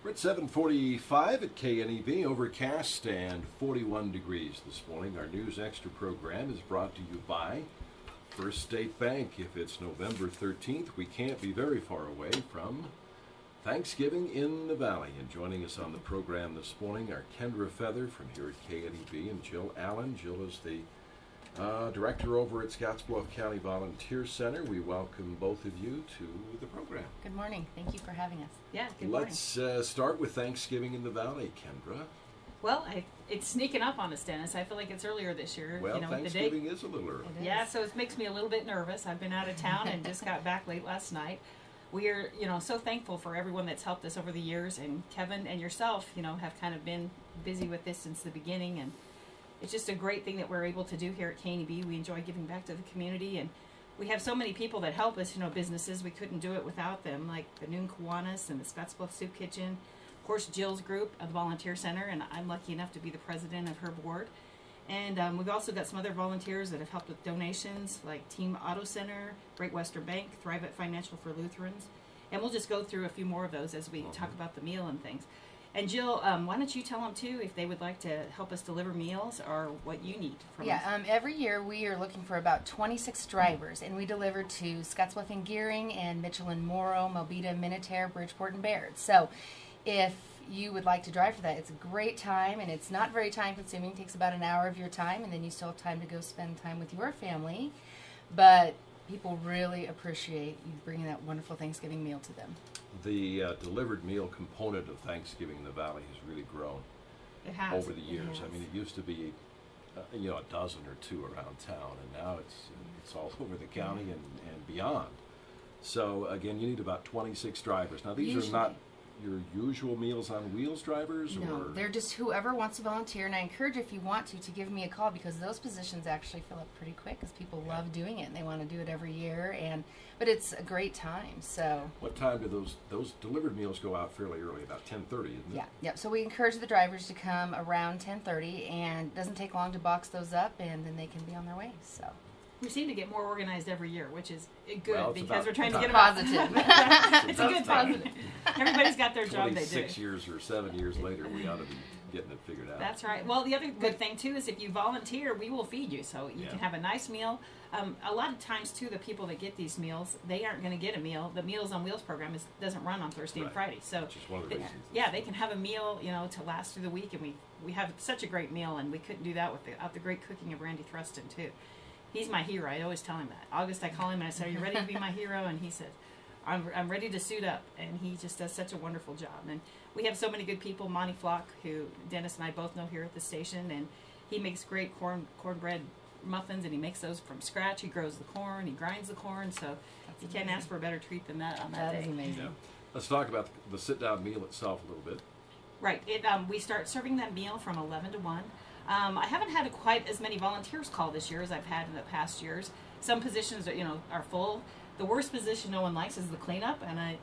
We're at 7:45 at KNEB, overcast and 41 degrees this morning. Our News Extra program is brought to you by First State Bank. If it's November 13th, we can't be very far away from Thanksgiving in the Valley. And joining us on the program this morning are Kendra Feather from here at KNEB and Jill Allen. Jill is the director over at Scottsbluff County Volunteer Center. We welcome both of you to the program. Good morning. Thank you for having us. Yeah, good morning. Let's start with Thanksgiving in the Valley, Kendra. Well, it's sneaking up on us, Dennis. I feel like it's earlier this year. Well, Thanksgiving the day. is a little early. Yeah, so it makes me a little bit nervous. I've been out of town and just got back late last night. We are, so thankful for everyone that's helped us over the years, and Kevin and yourself, have kind of been busy with this since the beginning, and it's just a great thing that we're able to do here at KNEB. We enjoy giving back to the community, and we have so many people that help us, businesses. We couldn't do it without them, like the Noon Kiwanis and the Scottsbluff Soup Kitchen. Of course, Jill's group of the Volunteer Center, and I'm lucky enough to be the president of her board. And we've also got some other volunteers that have helped with donations, like Team Auto Center, Great Western Bank, Thrive at Financial for Lutherans. And we'll just go through a few more of those as we talk about the meal and things. And Jill, why don't you tell them, too, if they would like to help us deliver meals or what you need from us? Every year we are looking for about 26 drivers, and we deliver to Scottsbluff and Gearing and Mitchell and Morrow, Mobita, Minutair, Bridgeport, and Baird. So if you would like to drive for that, it's a great time, and it's not very time-consuming. It takes about an hour of your time, and then you still have time to go spend time with your family. But people really appreciate you bringing that wonderful Thanksgiving meal to them. The delivered meal component of Thanksgiving in the Valley has really grown over the years. I mean, it used to be, a dozen or two around town, and now it's all over the county and beyond. So again, you need about 26 drivers. Now these are not your usual Meals on Wheels drivers? No, or? They're just whoever wants to volunteer, and I encourage, if you want to give me a call, because those positions actually fill up pretty quick because people love doing it and they want to do it every year. But it's a great time. So what time do those delivered meals go out? Fairly early, about 10:30, isn't it? Yeah. So we encourage the drivers to come around 10:30, and it doesn't take long to box those up, and then they can be on their way. So we seem to get more organized every year, which is good because we're trying to get them positive. It's a good positive. Everybody's got their job they do. 6 years or 7 years later, we ought to be getting it figured out. That's right. Well, the other good thing, too, is if you volunteer, we will feed you. So you can have a nice meal. A lot of times, too, the people that get these meals, they aren't going to get a meal. The Meals on Wheels program doesn't run on Thursday and Friday. So which is one of the reasons. They can have a meal, to last through the week. And we have such a great meal, and we couldn't do that without the great cooking of Randy Thruston, too. He's my hero. I always tell him that. August, I call him and I say, "Are you ready to be my hero?" And he says, I'm ready to suit up. And he just does such a wonderful job. And we have so many good people. Monty Flock, who Dennis and I both know here at the station, and he makes great cornbread muffins, and he makes those from scratch. He grows the corn, he grinds the corn, so you can't ask for a better treat than that on that day. That is amazing. Yeah. Let's talk about the sit-down meal itself a little bit. Right. We start serving that meal from 11 to 1. I haven't had quite as many volunteers call this year as I've had in the past years. Some positions are full. The worst position no one likes is the cleanup, and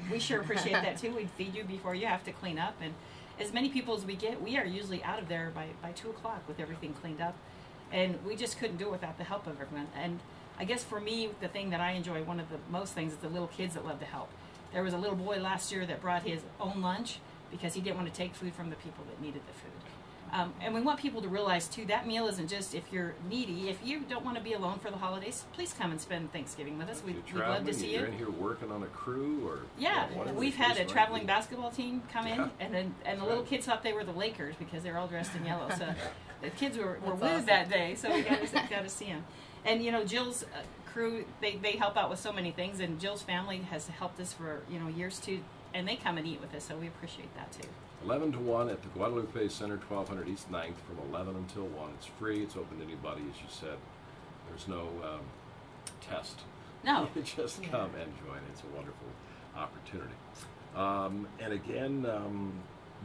we sure appreciate that too. We'd feed you before you have to clean up, and as many people as we get, we are usually out of there by 2 o'clock with everything cleaned up, and we just couldn't do it without the help of everyone. And I guess for me, the thing that I enjoy, one of the most things, is the little kids that love to help. There was a little boy last year that brought his own lunch because he didn't want to take food from the people that needed the food. And we want people to realize, too, that meal isn't just if you're needy. If you don't want to be alone for the holidays, please come and spend Thanksgiving with us. We'd love to see you. You're in here working on a crew, or we've had a traveling basketball team come in, and the little kids thought they were the Lakers because they were all dressed in yellow. So the kids were wooed that day, so we got to see them. And Jill's crew, they help out with so many things, and Jill's family has helped us for years too, and they come and eat with us, so we appreciate that too. 11 to 1 at the Guadalupe Center, 1200 East 9th, from 11 until 1. It's free. It's open to anybody, as you said. There's no test. No. You just come and join. It's a wonderful opportunity. And again,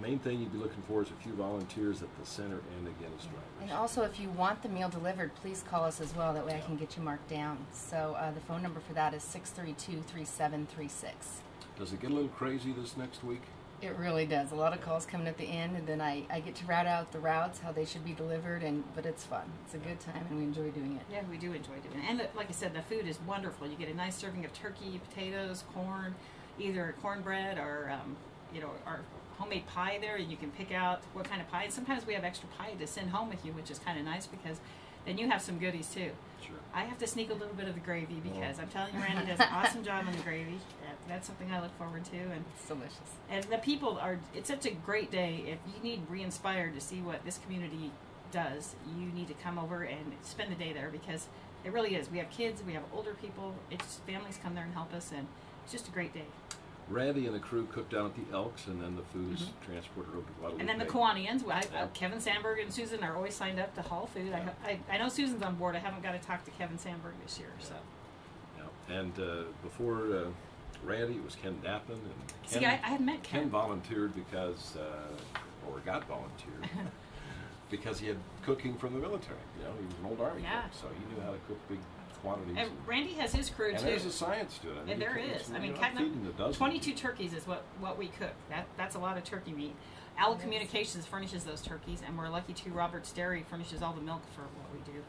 main thing you'd be looking for is a few volunteers at the center, and again, as drivers. And also, if you want the meal delivered, please call us as well. That way I can get you marked down. So the phone number for that is 632-3736. Does it get a little crazy this next week? It really does. A lot of calls coming at the end, and then I get to route out the routes, how they should be delivered, but it's fun. It's a good time, and we enjoy doing it. Yeah, we do enjoy doing it. And like I said, the food is wonderful. You get a nice serving of turkey, potatoes, corn, either cornbread or our homemade pie there, and you can pick out what kind of pie. And sometimes we have extra pie to send home with you, which is kind of nice because then you have some goodies too. Sure. I have to sneak a little bit of the gravy because I'm telling you, Randy does an awesome job on the gravy. That's something I look forward to. And It's delicious. And the people it's such a great day. If you need re-inspired to see what this community does, you need to come over and spend the day there because it really is. We have kids, we have older people, families come there and help us, and it's just a great day. Randy and the crew cooked down at the Elks, and then the food is transported over to Guadalupe. And then the Kiwanians, Kevin Sandberg and Susan are always signed up to haul food. Yeah. I know Susan's on board. I haven't got to talk to Kevin Sandberg this year. So. Yeah. And before Randy, it was Ken Dappin. And Ken, See, I had met Ken. Ken volunteered because, or got volunteered, because he had cooking from the military. He was an old Army cook, so he knew how to cook big quantities. And Randy has his crew and too. there's a science to it. And there is. I mean, 22 turkeys is what we cook. That's a lot of turkey meat. Owl Communications furnishes those turkeys, and we're lucky too. Robert's Dairy furnishes all the milk for what we do.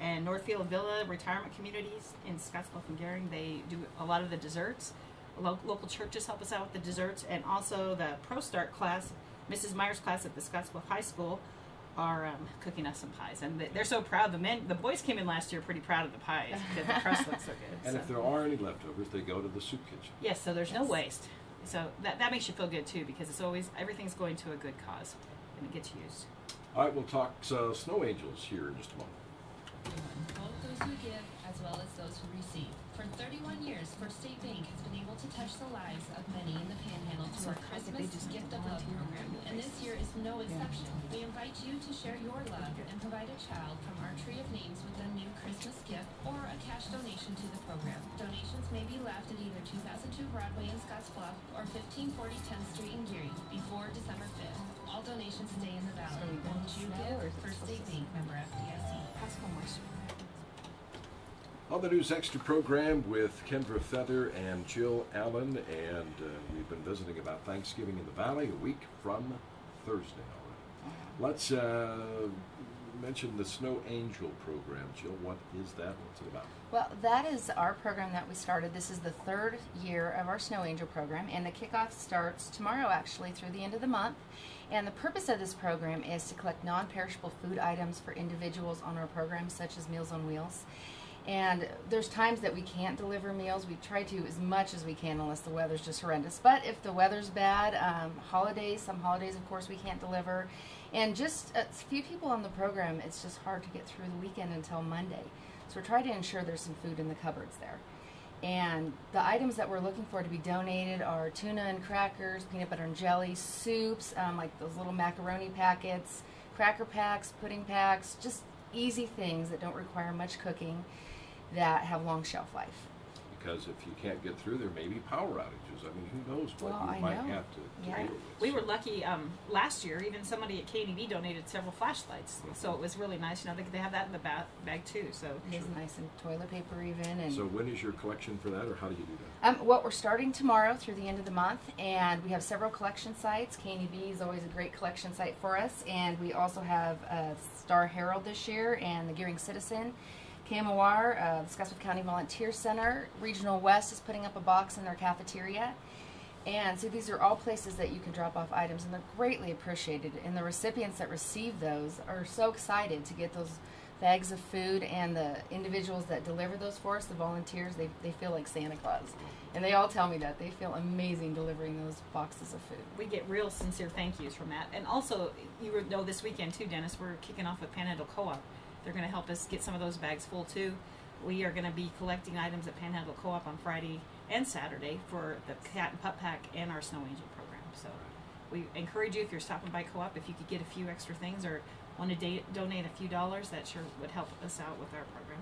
And Northfield Villa Retirement Communities in Scottsbluff and Gering, they do a lot of the desserts. Local churches help us out with the desserts, and also the Pro Start class, Mrs. Meyer's class at the Scottsbluff High School, are cooking us some pies, and they're so proud. The boys came in last year pretty proud of the pies because the crust looks so good. And if there are any leftovers, they go to the soup kitchen. Yes, so there's no waste. So that makes you feel good too because everything's going to a good cause and it gets used. All right, we'll talk Snow Angels here in just a moment. Both those who give as well as those who receive. For 31 years, First State Bank has been able to touch the lives of many in the Panhandle through our Christmas Gift of Love program, and this year is no exception. We invite you to share your love and provide a child from our tree of names with a new Christmas gift or a cash donation to the program. Donations may be left at either 2002 Broadway in Scottsbluff or 1540 10th Street in Geary before December 5th. All donations stay in the valley. Won't you give? First State Bank, member FDIC. On the News Extra program with Kendra Feather and Jill Allen, and we've been visiting about Thanksgiving in the Valley a week from Thursday already. Let's mention the Snow Angel program. Jill, what is that? What's it about? Well, that is our program that we started. This is the 3rd year of our Snow Angel program, and the kickoff starts tomorrow actually through the end of the month. And the purpose of this program is to collect non-perishable food items for individuals on our program, such as Meals on Wheels. And there's times that we can't deliver meals. We try to as much as we can unless the weather's just horrendous. But if the weather's bad, some holidays, of course, we can't deliver. And just a few people on the program, it's just hard to get through the weekend until Monday. So we're trying to ensure there's some food in the cupboards there. And the items that we're looking for to be donated are tuna and crackers, peanut butter and jelly, soups, like those little macaroni packets, cracker packs, pudding packs, just easy things that don't require much cooking that have long shelf life. Because if you can't get through, there may be power outages. I mean, who knows what you might have to deal with. We were lucky last year. Even somebody at KNEB donated several flashlights, so it was really nice. They have that in the bag too. So it's nice, and toilet paper even. And so when is your collection for that, or how do you do that? Well, we're starting tomorrow through the end of the month, and we have several collection sites. KNEB is always a great collection site for us, and we also have Star Herald this year and the Gearing Citizen. Kamawar, the Scottsbluff County Volunteer Center. Regional West is putting up a box in their cafeteria. And so these are all places that you can drop off items, and they're greatly appreciated. And the recipients that receive those are so excited to get those bags of food, and the individuals that deliver those for us, the volunteers, they feel like Santa Claus. And they all tell me that. They feel amazing delivering those boxes of food. We get real sincere thank yous from that. And also, you know, this weekend too, Dennis, we're kicking off with Panhandle Co-op. They're going to help us get some of those bags full too. We are going to be collecting items at Panhandle Co-op on Friday and Saturday for the Cat and Pup Pack and our Snow Angel program. So we encourage you, if you're stopping by Co-op, if you could get a few extra things or want to donate a few dollars, that sure would help us out with our program.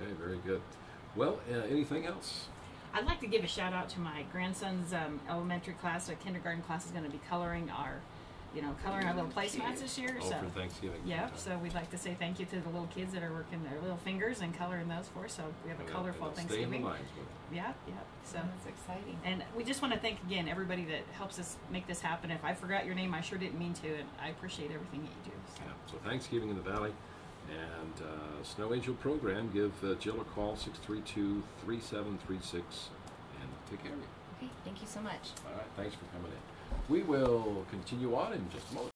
Okay, very good. Well, anything else? I'd like to give a shout out to my grandson's elementary class. A kindergarten class is going to be coloring our little placemats this year. For Thanksgiving. Yeah, so we'd like to say thank you to the little kids that are working their little fingers and coloring those for us. So we have a colorful Thanksgiving. Stay in the lines with it. Yeah. So that's exciting. And we just want to thank again everybody that helps us make this happen. If I forgot your name, I sure didn't mean to, and I appreciate everything that you do. So, so Thanksgiving in the Valley and Snow Angel program. Give Jill a call, 632-3736, and take care of you. Okay, thank you so much. All right, thanks for coming in. We will continue on in just a moment.